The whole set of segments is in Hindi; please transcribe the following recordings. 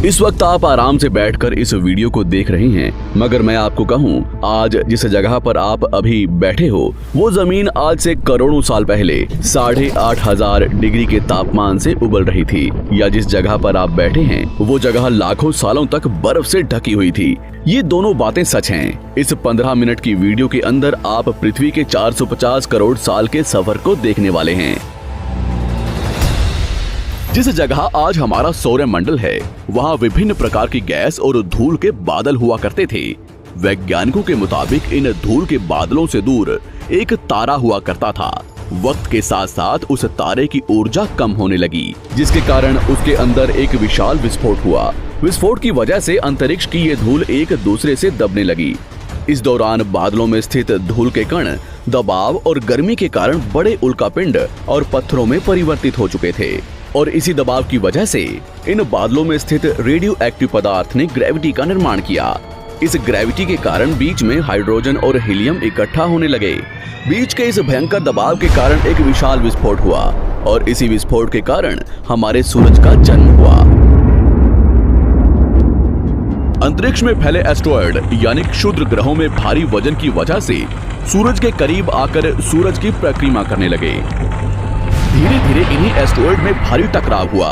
इस वक्त आप आराम से बैठकर इस वीडियो को देख रहे हैं, मगर मैं आपको कहूं, आज जिस जगह पर आप अभी बैठे हो वो जमीन आज से करोड़ों साल पहले 8,500 डिग्री के तापमान से उबल रही थी, या जिस जगह पर आप बैठे हैं वो जगह लाखों सालों तक बर्फ से ढकी हुई थी। ये दोनों बातें सच हैं। इस 15 मिनट की वीडियो के अंदर आप पृथ्वी के 450 करोड़ साल के सफर को देखने वाले हैं। जिस जगह आज हमारा सौरमंडल है, वहाँ विभिन्न प्रकार की गैस और धूल के बादल हुआ करते थे। वैज्ञानिकों के मुताबिक इन धूल के बादलों से दूर एक तारा हुआ करता था। वक्त के साथ साथ उस तारे की ऊर्जा कम होने लगी, जिसके कारण उसके अंदर एक विशाल विस्फोट हुआ। विस्फोट की वजह से अंतरिक्ष की ये धूल एक दूसरे से दबने लगी। इस दौरान बादलों में स्थित धूल के कण दबाव और गर्मी के कारण बड़े उल्कापिंड और पत्थरों में परिवर्तित हो चुके थे, और इसी दबाव की वजह से इन बादलों में स्थित रेडियो एक्टिव पदार्थ ने ग्रेविटी का निर्माण किया। इस ग्रेविटी के कारण बीच में हाइड्रोजन और हीलियम इकट्ठा होने लगे। बीच के इस भयंकर दबाव के कारण एक विशाल विस्फोट हुआ, और इसी विस्फोट के कारण हमारे सूरज का जन्म हुआ। अंतरिक्ष में फैले एस्टेरॉयड यानी क्षुद्र ग्रहों में भारी वजन की वजह से सूरज के करीब आकर सूरज की परिक्रमा करने लगे। धीरे धीरे इन्हीं एस्टेरॉयड में भारी टकराव हुआ,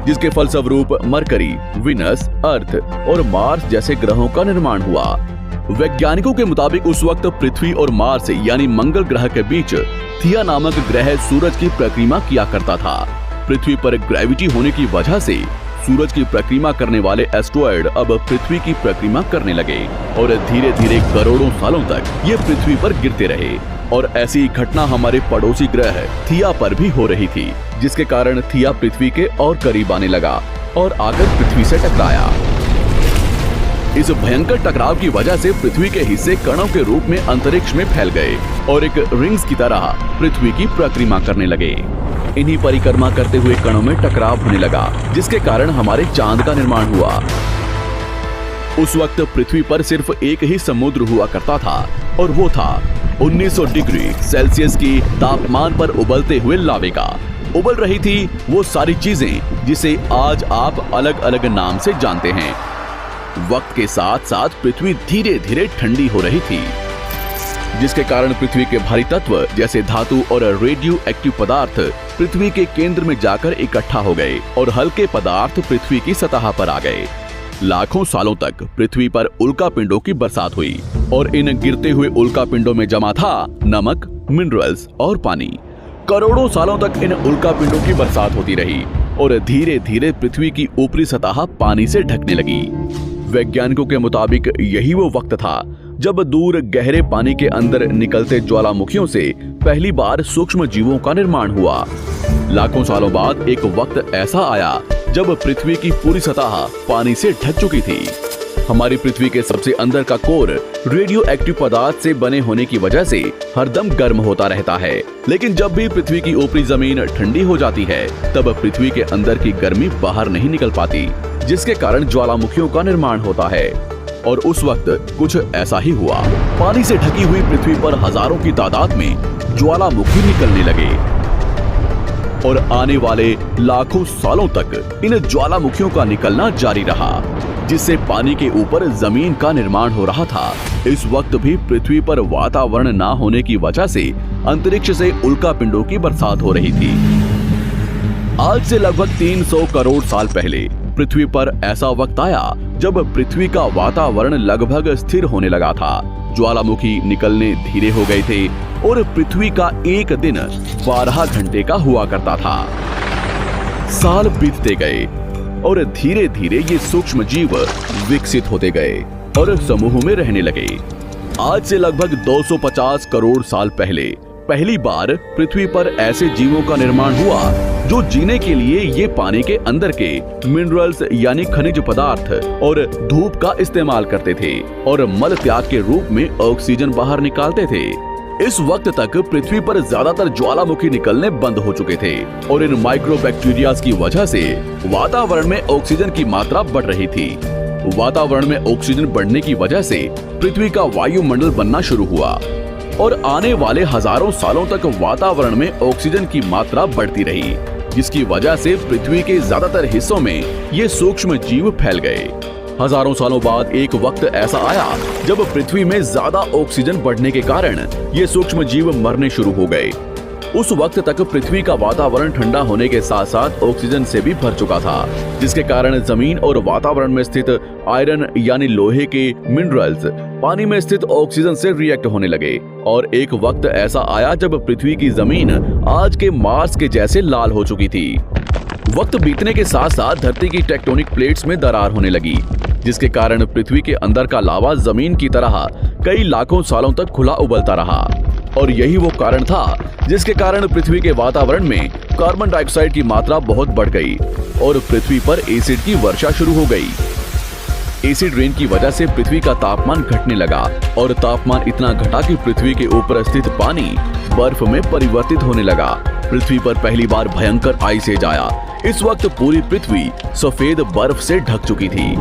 जिसके फलस्वरूप मरकरी, विनस, अर्थ और मार्स जैसे ग्रहों का निर्माण हुआ। वैज्ञानिकों के मुताबिक उस वक्त पृथ्वी और मार्स यानी मंगल ग्रह के बीच थिया नामक ग्रह सूरज की परिक्रमा किया करता था। पृथ्वी पर ग्रेविटी होने की वजह से सूरज की परिक्रमा करने वाले एस्टेरॉयड अब पृथ्वी की परिक्रमा करने लगे, और धीरे धीरे करोड़ों सालों तक ये पृथ्वी पर गिरते रहे। और ऐसी घटना हमारे पड़ोसी ग्रह थिया पर भी हो रही थी, जिसके कारण थिया पृथ्वी के और करीब आने लगा और आकर पृथ्वी से टकराया। इस भयंकर टकराव की वजह से पृथ्वी के हिस्से कणों के रूप में अंतरिक्ष में फैल गए और एक रिंग्स की तरह पृथ्वी की परिक्रमा करने लगे। इन्हीं परिक्रमा करते हुए कणों में टकराव होने लगा, जिसके कारण हमारे चांद का निर्माण हुआ। उस वक्त पृथ्वी पर सिर्फ एक ही समुद्र हुआ करता था, और वो था 1900 डिग्री सेल्सियस की तापमान पर उबलते हुए लावे का। उबल रही थी वो सारी चीजें जिसे आज आप अलग अलग नाम से जानते हैं। वक्त के साथ साथ पृथ्वी धीरे धीरे ठंडी हो रही थी, जिसके कारण पृथ्वी के भारी तत्व जैसे धातु और रेडियो एक्टिव पदार्थ पृथ्वी के केंद्र में जाकर इकट्ठा हो गए, और हल्के पदार्थ पृथ्वी की सतह पर आ गए। लाखों सालों तक पृथ्वी पर उल्कापिंडों की बरसात हुई, और इन गिरते हुए उल्कापिंडों में जमा था नमक, मिनरल्स और पानी। करोड़ों सालों तक इन उल्कापिंडों की बरसात होती रही, और धीरे धीरे पृथ्वी की ऊपरी सतह पानी से ढकने लगी। वैज्ञानिकों के मुताबिक यही वो वक्त था जब दूर गहरे पानी के अंदर निकलते ज्वालामुखियों से पहली बार सूक्ष्म जीवों का निर्माण हुआ। लाखों सालों बाद एक वक्त ऐसा आया जब पृथ्वी की पूरी सतह पानी से ढक चुकी थी। हमारी पृथ्वी के सबसे अंदर का कोर रेडियो एक्टिव पदार्थ से बने होने की वजह से हरदम गर्म होता रहता है, लेकिन जब भी पृथ्वी की ऊपरी जमीन ठंडी हो जाती है, तब पृथ्वी के अंदर की गर्मी बाहर नहीं निकल पाती, जिसके कारण ज्वालामुखियों का निर्माण होता है। और उस वक्त कुछ ऐसा ही हुआ। पानी से ढकी हुई पृथ्वी पर हजारों की तादाद में ज्वालामुखी निकलने लगे, और आने वाले लाखों सालों तक इन ज्वालामुखियों का निकलना जारी रहा, जिससे पानी के ऊपर जमीन का निर्माण हो रहा था। इस वक्त भी पृथ्वी पर वातावरण ना होने की वजह से अंतरिक्ष से उल्कापिंडों की बरसात हो रही थी। आज से लगभग 300 करोड़ साल पहले पृथ्वी पर ऐसा वक्त आया जब पृथ्वी का वातावरण लगभग स्थिर होने लगा था। ज्वालामुखी निकलने धीरे हो गए थे, और पृथ्वी का एक दिन 12 घंटे का हुआ करता था। साल बीतते गए, और धीरे धीरे ये सूक्ष्म जीव विकसित होते गए और समूह में रहने लगे। आज से लगभग 250 करोड़ साल पहले पहली बार पृथ्वी पर ऐसे जीवों का निर्माण हुआ जो जीने के लिए ये पानी के अंदर के मिनरल्स यानी खनिज पदार्थ और धूप का इस्तेमाल करते थे, और मल त्याग के रूप में ऑक्सीजन बाहर निकालते थे। इस वक्त तक पृथ्वी पर ज्यादातर ज्वालामुखी निकलने बंद हो चुके थे, और इन माइक्रोबैक्टीरिया की वजह से वातावरण में ऑक्सीजन की मात्रा बढ़ रही थी। वातावरण में ऑक्सीजन बढ़ने की वजह से पृथ्वी का वायुमंडल बनना शुरू हुआ, और आने वाले हजारों सालों तक वातावरण में ऑक्सीजन की मात्रा बढ़ती रही। जिसकी वजह से पृथ्वी के ज्यादातर हिस्सों में ये सूक्ष्म जीव फैल गए। हजारों सालों बाद एक वक्त ऐसा आया जब पृथ्वी में ज्यादा ऑक्सीजन बढ़ने के कारण ये सूक्ष्म जीव मरने शुरू हो गए। उस वक्त तक पृथ्वी का वातावरण ठंडा होने के साथ साथ ऑक्सीजन से भी भर चुका था, जिसके कारण जमीन और वातावरण में स्थित आयरन यानी लोहे के मिनरल्स पानी में स्थित ऑक्सीजन से रिएक्ट होने लगे। और एक वक्त ऐसा आया जब पृथ्वी की जमीन आज के मार्स के जैसे लाल हो चुकी थी। वक्त बीतने के साथ साथ धरती की टेक्टोनिक प्लेट्स में दरार होने लगी, जिसके कारण पृथ्वी के अंदर का लावा जमीन की तरह कई लाखों सालों तक खुला उबलता रहा। और यही वो कारण था जिसके कारण पृथ्वी के वातावरण में कार्बन डाइऑक्साइड की मात्रा बहुत बढ़ गई और पृथ्वी पर एसिड की वर्षा शुरू हो गई। एसिड रेन की वजह से पृथ्वी का तापमान घटने लगा और तापमान इतना घटा कि पृथ्वी के ऊपर स्थित पानी बर्फ में परिवर्तित होने लगा। पृथ्वी पर पहली बार भयंकर आइस एज आया। इस वक्त पूरी पृथ्वी सफेद बर्फ से ढक चुकी थी।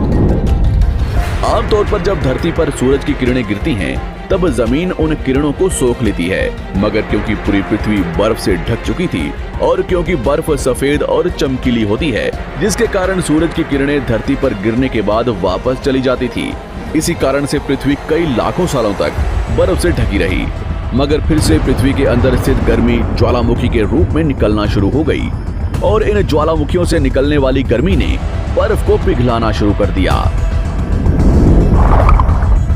आमतौर पर जब धरती पर सूरज की किरणें गिरती हैं, तब जमीन उन किरणों को सोख लेती है, मगर क्योंकि पूरी पृथ्वी बर्फ से ढक चुकी थी और क्योंकि बर्फ सफेद और चमकीली होती है, जिसके कारण सूरज की किरणें धरती पर गिरने के बाद वापस चली जाती थी। इसी कारण से पृथ्वी कई लाखों सालों तक बर्फ से ढकी रही, मगर फिर से पृथ्वी के अंदर स्थित गर्मी ज्वालामुखी के रूप में निकलना शुरू हो गई और इन ज्वालामुखियों से निकलने वाली गर्मी ने बर्फ को पिघलाना शुरू कर दिया।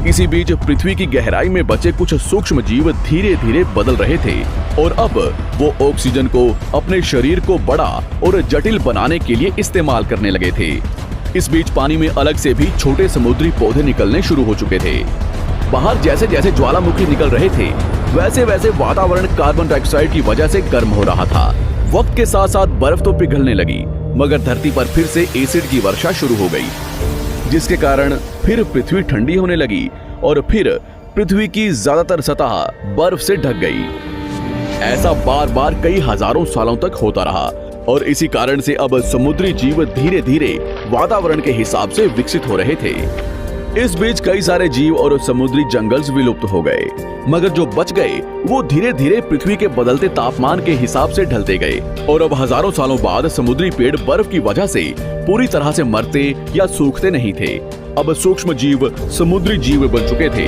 इसी बीच पृथ्वी की गहराई में बचे कुछ सूक्ष्म जीव धीरे धीरे बदल रहे थे और अब वो ऑक्सीजन को अपने शरीर को बड़ा और जटिल बनाने के लिए इस्तेमाल करने लगे थे। इस बीच पानी में अलग से भी छोटे समुद्री पौधे निकलने शुरू हो चुके थे। बाहर जैसे जैसे ज्वालामुखी निकल रहे थे, वैसे वैसे वातावरण कार्बन डाइऑक्साइड की वजह से गर्म हो रहा था। वक्त के साथ साथ बर्फ तो पिघलने लगी, मगर धरती पर फिर से एसिड की वर्षा शुरू हो गई, जिसके कारण फिर पृथ्वी ठंडी होने लगी और फिर पृथ्वी की ज्यादातर सतह बर्फ से ढक गई। ऐसा बार बार कई हजारों सालों तक होता रहा और इसी कारण से अब समुद्री जीव धीरे धीरे वातावरण के हिसाब से विकसित हो रहे थे। इस बीच कई सारे जीव और समुद्री जंगल्स विलुप्त हो गए, मगर जो बच गए वो धीरे धीरे पृथ्वी के बदलते तापमान के हिसाब से ढलते गए और अब हजारों सालों बाद समुद्री पेड़ बर्फ की वजह से पूरी तरह से मरते या सूखते नहीं थे। अब सूक्ष्म जीव समुद्री जीव बन चुके थे।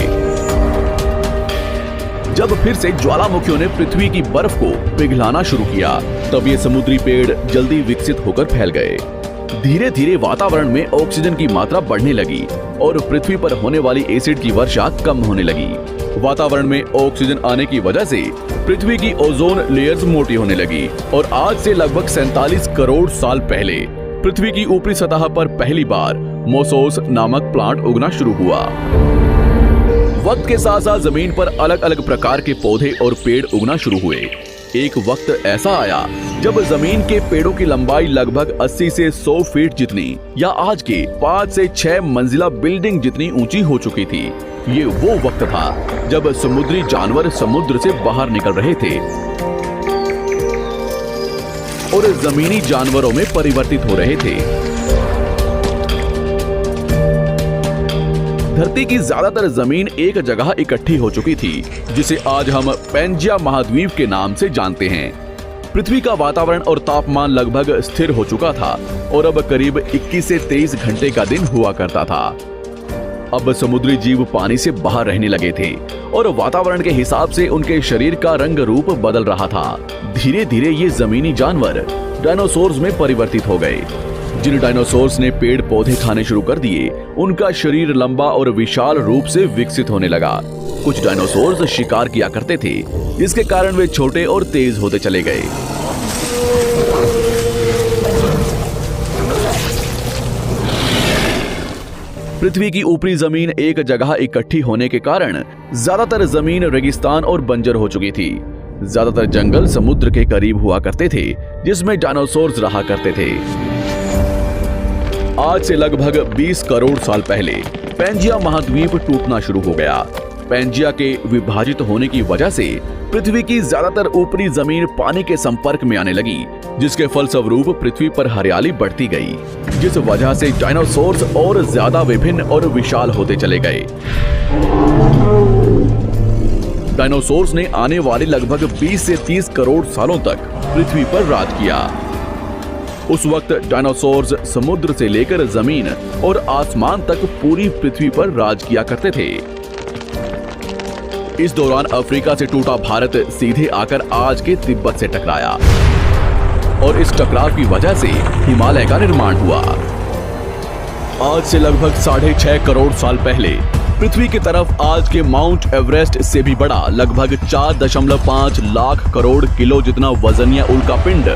जब फिर से ज्वालामुखियों ने पृथ्वी की बर्फ को पिघलाना शुरू किया, तब ये समुद्री पेड़ जल्दी विकसित होकर फैल गए। धीरे धीरे वातावरण में ऑक्सीजन की मात्रा बढ़ने लगी और पृथ्वी पर होने वाली एसिड की वर्षा कम होने लगी। वातावरण में ऑक्सीजन आने की वजह से पृथ्वी की ओजोन लेयर्स मोटी होने लगी और आज से लगभग 47 करोड़ साल पहले पृथ्वी की ऊपरी सतह पर पहली बार मोसोस नामक प्लांट उगना शुरू हुआ। वक्त के साथ साथ जमीन पर अलग अलग प्रकार के पौधे और पेड़ उगना शुरू हुए। एक वक्त ऐसा आया जब जमीन के पेड़ों की लंबाई लगभग 80 से 100 फीट जितनी या आज के 5 से 6 मंजिला बिल्डिंग जितनी ऊंची हो चुकी थी। ये वो वक्त था जब समुद्री जानवर समुद्र से बाहर निकल रहे थे और जमीनी जानवरों में परिवर्तित हो रहे थे। धरती की ज्यादातर जमीन एक जगह इकट्ठी हो चुकी थी, जिसे आज हम पैंजिया महाद्वीप के नाम से जानते हैं। पृथ्वी का वातावरण और तापमान लगभग स्थिर हो चुका था और अब करीब 21 से 23 घंटे का दिन हुआ करता था। अब समुद्री जीव पानी से बाहर रहने लगे थे और वातावरण के हिसाब से उनके शरीर का रंग रूप बदल रहा था। धीरे धीरे ये जमीनी जानवर डायनासोर्स में परिवर्तित हो गए। जिन डायनासोर्स ने पेड़ पौधे खाने शुरू कर दिए, उनका शरीर लंबा और विशाल रूप से विकसित होने लगा। कुछ डायनासोर्स शिकार किया करते थे, जिसके कारण वे छोटे और तेज होते चले गए। पृथ्वी की ऊपरी जमीन एक जगह इकट्ठी होने के कारण ज्यादातर जमीन रेगिस्तान और बंजर हो चुकी थी। ज्यादातर जंगल समुद्र के करीब हुआ करते थे, जिसमें डायनासोर्स रहा करते थे। आज से लगभग 20 करोड़ साल पहले पैंजिया महाद्वीप टूटना शुरू हो गया। पैंजिया के विभाजित होने की वजह से पृथ्वी की ज्यादातर ऊपरी जमीन पानी के संपर्क में आने लगी, जिसके फलस्वरूप पृथ्वी पर हरियाली बढ़ती गई, जिस वजह से डायनासोर्स और ज्यादा विभिन्न और विशाल होते चले गए। डायनासोर्स ने आने वाले लगभग 20 से 30 करोड़ सालों तक पृथ्वी पर राज किया। उस वक्त डायनासोर्स समुद्र से लेकर जमीन और आसमान तक पूरी पृथ्वी पर राज किया करते थे। इस दौरान अफ्रीका से टूटा भारत सीधे आकर आज के तिब्बत से टकराया और इस टकराव की वजह से हिमालय का निर्माण हुआ। आज से लगभग 6.5 करोड़ साल पहले पृथ्वी की तरफ आज के माउंट एवरेस्ट से भी बड़ा लगभग 4.5 लाख करोड़ किलो जितना वजनिया उल्कापिंड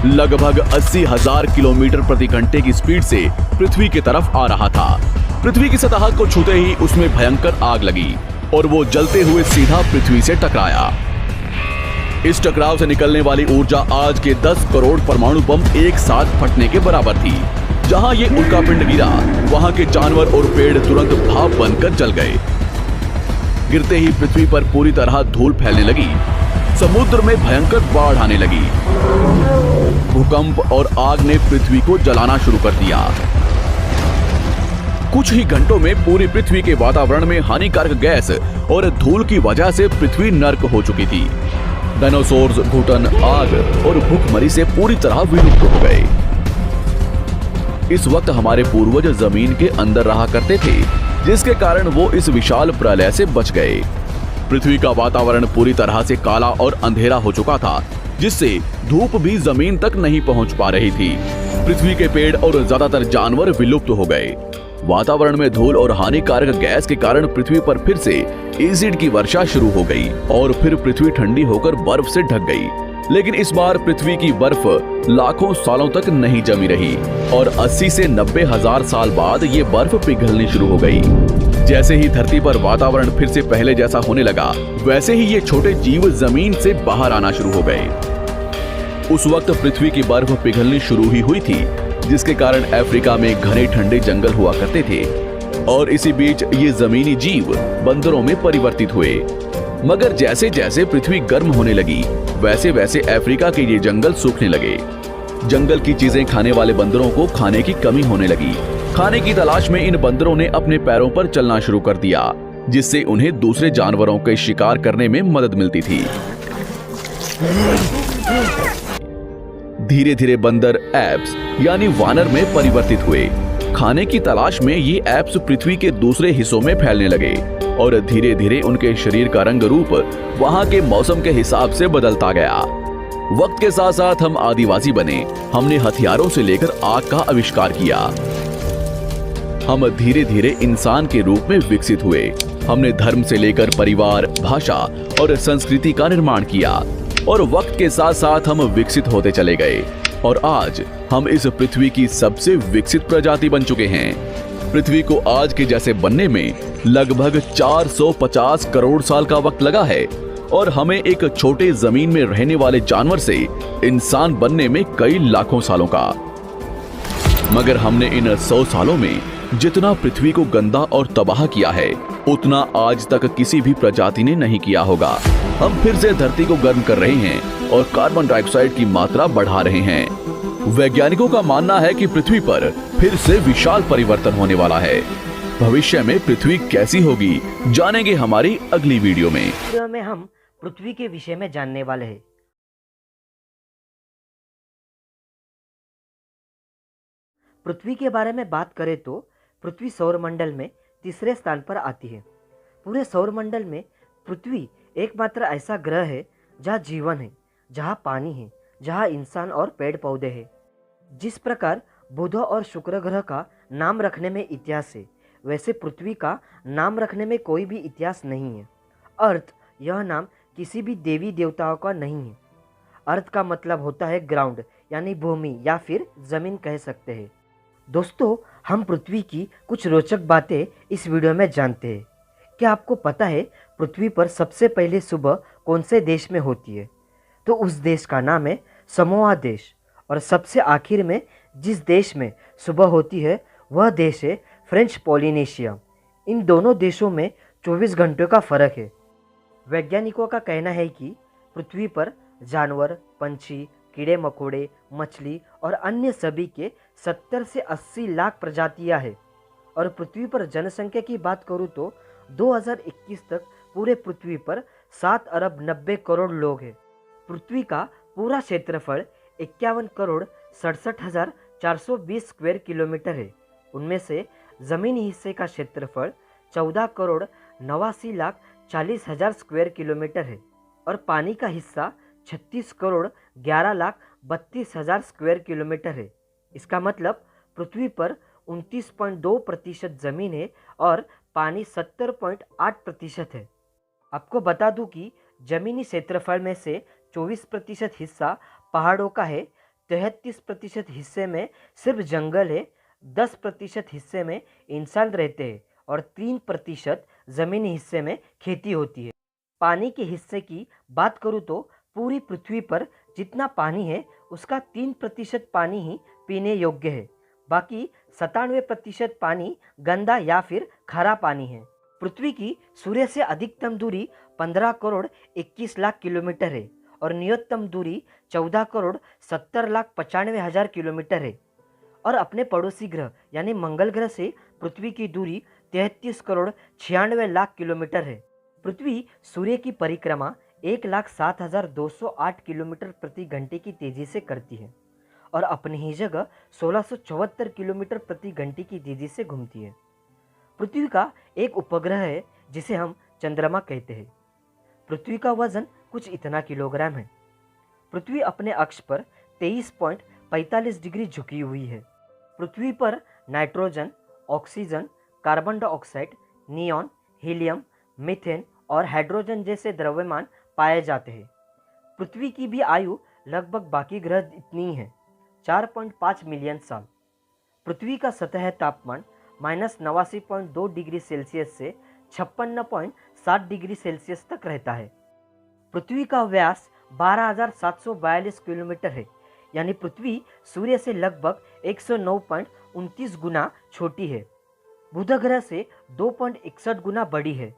लगभग 80,000 किलोमीटर प्रति घंटे की स्पीड से पृथ्वी की तरफ आ रहा था। पृथ्वी की सतह को छूते ही उसमें भयंकर आग लगी और वो जलते हुए सीधा पृथ्वी से टकराया। इस टकराव से निकलने वाली ऊर्जा आज के 10 करोड़ परमाणु बम एक साथ फटने के बराबर थी। जहां ये उल्कापिंड गिरा, वहां के जानवर और पेड़ तुरंत भाप बनकर जल गए। गिरते ही पृथ्वी पर पूरी तरह धूल फैलने लगी। समुद्र में भयंकर बाढ़ आने लगी। भूकंप और आग ने पृथ्वी को जलाना शुरू कर दिया। कुछ ही घंटों में पूरी पृथ्वी के वातावरण में हानिकारक गैस और धूल की वजह से पृथ्वी नर्क हो चुकी थी। डायनासोर्स घुटन, आग और भूखमरी से पूरी तरह विलुप्त हो गए। इस वक्त हमारे पूर्वज जमीन के अंदर रहा करते थे, जिसके कारण वो इस विशाल प्रलय से बच गए। पृथ्वी का वातावरण पूरी तरह से काला और अंधेरा हो चुका था, जिससे धूप भी जमीन तक नहीं पहुंच पा रही थी। पृथ्वी के पेड़ और ज्यादातर जानवर विलुप्त हो गए। वातावरण में धूल और हानिकारक गैस के कारण पृथ्वी पर फिर से एसिड की वर्षा शुरू हो गई और फिर पृथ्वी ठंडी होकर बर्फ से ढक गई। लेकिन इस बार पृथ्वी की बर्फ लाखों सालों तक नहीं जमी रही और 80 से 90 हजार साल बाद ये बर्फ पिघलनी शुरू हो गई। जैसे ही धरती पर वातावरण फिर से पहले जैसा होने लगा, वैसे ही ये छोटे जीव जमीन से बाहर आना शुरू हो गए। उस वक्त पृथ्वी की बर्फ पिघलनी शुरू ही हुई थी, जिसके कारण अफ्रीका में घने ठंडे जंगल हुआ करते थे और इसी बीच ये जमीनी जीव बंदरों में परिवर्तित हुए। मगर जैसे जैसे पृथ्वी गर्म होने लगी, वैसे वैसे अफ्रीका के ये जंगल सूखने लगे। जंगल की चीजें खाने वाले बंदरों को खाने की कमी होने लगी। खाने की तलाश में इन बंदरों ने अपने पैरों पर चलना शुरू कर दिया, जिससे उन्हें दूसरे जानवरों के शिकार करने में मदद मिलती थी। धीरे धीरे बंदर एप्स यानी वानर में परिवर्तित हुए। खाने की तलाश में ये एप्स पृथ्वी के दूसरे हिस्सों में फैलने लगे और धीरे धीरे उनके शरीर का रंग रूप वहां के मौसम के हिसाब से बदलता गया। वक्त के साथ साथ हम आदिवासी बने। हमने हथियारों से लेकर आग का आविष्कार किया। हम धीरे धीरे इंसान के रूप में विकसित हुए। हमने धर्म से लेकर परिवार, भाषा और संस्कृति का निर्माण किया और वक्त के साथ साथ हम विकसित होते चले गए और आज हम इस पृथ्वी की सबसे विकसित प्रजाति बन चुके हैं। पृथ्वी को आज के जैसे बनने में लगभग 450 करोड़ साल का वक्त लगा है और हमें एक छोटे जमीन में रहने वाले जानवर से इंसान बनने में कई लाखों सालों का। मगर हमने इन 100 सालों में जितना पृथ्वी को गंदा और तबाह किया है, उतना आज तक किसी भी प्रजाति ने नहीं किया होगा। हम फिर से धरती को गर्म कर रहे हैं और कार्बन डाइऑक्साइड की मात्रा बढ़ा रहे हैं। वैज्ञानिकों का मानना है कि पृथ्वी पर फिर से विशाल परिवर्तन होने वाला है। भविष्य में पृथ्वी कैसी होगी, जानेंगे हमारी अगली वीडियो में। हम पृथ्वी के विषय में जानने वाले हैं। पृथ्वी के बारे में बात करें तो पृथ्वी सौरमंडल में तीसरे स्थान पर आती है। पूरे सौरमंडल में पृथ्वी एकमात्र ऐसा ग्रह है जहाँ जीवन है, जहाँ पानी है, जहाँ इंसान और पेड़ पौधे हैं। जिस प्रकार बुध और शुक्र ग्रह का नाम रखने में इतिहास है, वैसे पृथ्वी का नाम रखने में कोई भी इतिहास नहीं है। अर्थ यह नाम किसी भी देवी देवताओं का नहीं है। अर्थ का मतलब होता है ग्राउंड यानी भूमि या फिर जमीन कह सकते हैं। दोस्तों, हम पृथ्वी की कुछ रोचक बातें इस वीडियो में जानते हैं। क्या आपको पता है पृथ्वी पर सबसे पहले सुबह कौन से देश में होती है? तो उस देश का नाम है समोआ देश। और सबसे आखिर में जिस देश में सुबह होती है वह देश है फ्रेंच पोलिनेशिया। इन दोनों देशों में 24 घंटों का फर्क है। वैज्ञानिकों का कहना है कि पृथ्वी पर जानवर, पंछी, कीड़े मकोड़े, मछली और अन्य सभी के 70 से 80 लाख प्रजातियां हैं। और पृथ्वी पर जनसंख्या की बात करूं तो 2021 तक पूरे पृथ्वी पर 7 अरब 90 करोड़ लोग हैं। पृथ्वी का पूरा क्षेत्रफल 51 करोड़ 67,420 स्क्वायर किलोमीटर है। उनमें से ज़मीनी हिस्से का क्षेत्रफल 14 करोड़ 89,40,000 स्क्वायर किलोमीटर है और पानी का हिस्सा 36 करोड़ 11,32,000 स्क्वायर किलोमीटर है। इसका मतलब पृथ्वी पर 29.2% ज़मीन है और पानी 70.8% है। आपको बता दूं कि जमीनी क्षेत्रफल में से 24% हिस्सा पहाड़ों का है, 33% हिस्से में सिर्फ जंगल है, 10% हिस्से में इंसान रहते हैं और 3% ज़मीनी हिस्से में खेती होती है। पानी के हिस्से की बात करूँ तो पूरी पृथ्वी पर जितना पानी है उसका 3% पानी ही पीने योग्य है। बाकी 97% पानी गंदा या फिर खारा पानी है। पृथ्वी की सूर्य से अधिकतम दूरी 15 करोड़ 21 लाख किलोमीटर है और न्यूनतम दूरी 14 करोड़ 70,95,000 किलोमीटर है। और अपने पड़ोसी ग्रह यानी मंगल ग्रह से पृथ्वी की दूरी 33 करोड़ 96 लाख किलोमीटर है। पृथ्वी सूर्य की परिक्रमा 1,07,208 किलोमीटर प्रति घंटे की तेजी से करती है और अपनी ही जगह 1674 किलोमीटर प्रति घंटे की तेजी से घूमती है। पृथ्वी का एक उपग्रह है जिसे हम चंद्रमा कहते हैं। पृथ्वी का वजन कुछ इतना किलोग्राम है। पृथ्वी अपने अक्ष पर 23.45 डिग्री झुकी हुई है। पृथ्वी पर nitrogen, oxygen, carbon dioxide, neon, helium, methane और हाइड्रोजन जैसे द्रव्यमान पाए जाते हैं। पृथ्वी की भी आयु लगभग बाकी ग्रह इतनी ही है, 4.5 मिलियन साल। पृथ्वी का सतह तापमान -89.2 डिग्री सेल्सियस से 56.7 डिग्री सेल्सियस तक रहता है। पृथ्वी का व्यास 12,742 किलोमीटर है, यानी पृथ्वी सूर्य से लगभग 109.29 गुना छोटी है। बुध ग्रह से 2.61 गुना बड़ी है।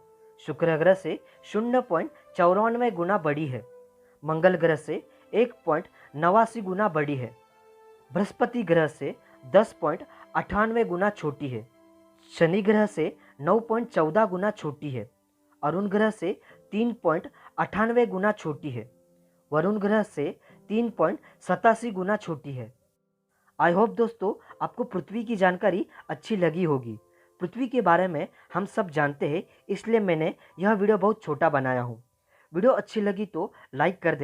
शुक्र ग्रह से 0.94 गुना बड़ी है। मंगल ग्रह से 1.89 गुना बड़ी है। बृहस्पति ग्रह से 10.98 गुना छोटी है। शनि ग्रह से 9.14 गुना छोटी है। अरुण ग्रह से 3.98 गुना छोटी है। वरुण ग्रह से 3.87 गुना छोटी है। आई होप दोस्तों आपको पृथ्वी की जानकारी अच्छी लगी होगी। पृथ्वी के बारे में हम सब जानते हैं, इसलिए मैंने यह वीडियो बहुत छोटा बनाया हूँ। वीडियो अच्छी लगी तो लाइक कर देना।